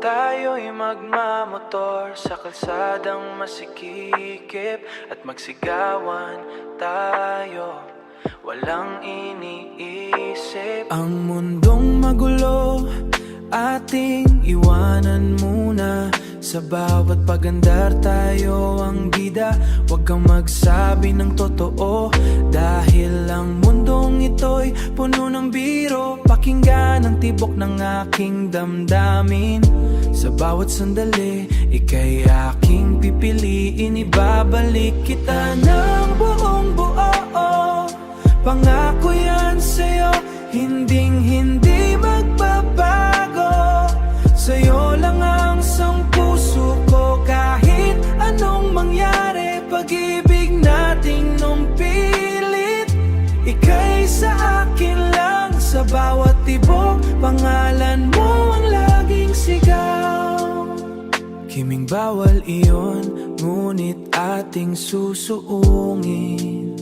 Tayo'y magmamotor sa kalsadang masikikip at magsigawan tayo, walang iniisip. Ang mundong magulo, ating iwanan muna. Sa bawat pagandar tayo ang bida. Huwag kang magsabi ng totoo, dahil ang mundong ito'y puno ng biro. Pakinggan ang tibok ng aking damdamin. Sa bawat sandali, ika'y aking pipiliin. Ibabalik kita ng buong buo. Pangako yan sa'yo, hinding-hindi magbabago. Sa'yo lang ang puso ko, kahit anong mangyari. Pag-ibig nating nung pilit, ika'y sa akin lang. Sa bawat tibok, pangalan mo ang laging sigaw. Kiming bawal iyon, ngunit ating susuungin.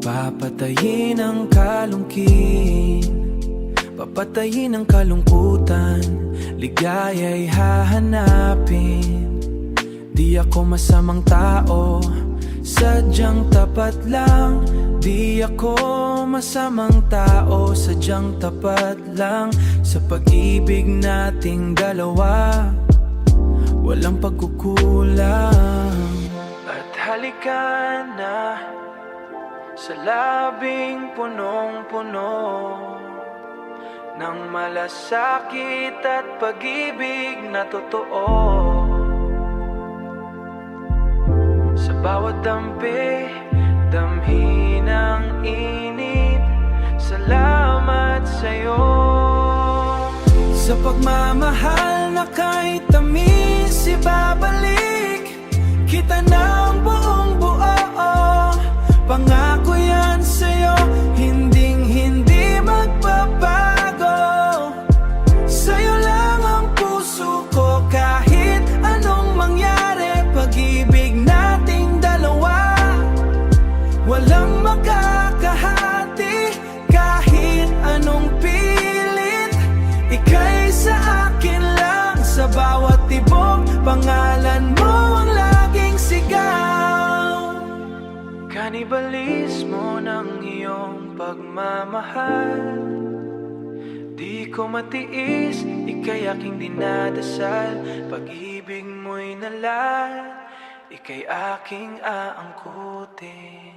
Papatayin ang kalungkin, papatayin ang kalungkutan, ligaya'y hahanapin. Di ako masamang tao, sadyang tapat lang. Di ako masamang tao, sadyang tapat lang. Sa pag-ibig nating dalawa, walang pagkukulang. At halika na sa labing punong-puno ng malasakit at pag-ibig na totoo. Sa bawat dampi, damhin ang init. Salamat sa'yo. Sa pagmamahal na kay tamis, ibabalik kita ng buong buo. Pangako yan sa'yo, hinding-hindi magbabago. Sa'yo lang ang puso ko, kahit anong mangyari. Pag-ibig nating dalawa, walang makakahati. Kahit anong pilit, ika'y sa akin lang. Sa bawat tibok, pangalan mo ang laging sigaw. Kanibalismo ng iyong pagmamahal, di ko matiis, ika'y aking dinadasal. Pag-ibig mo'y nalat, ika'y aking aangkutin.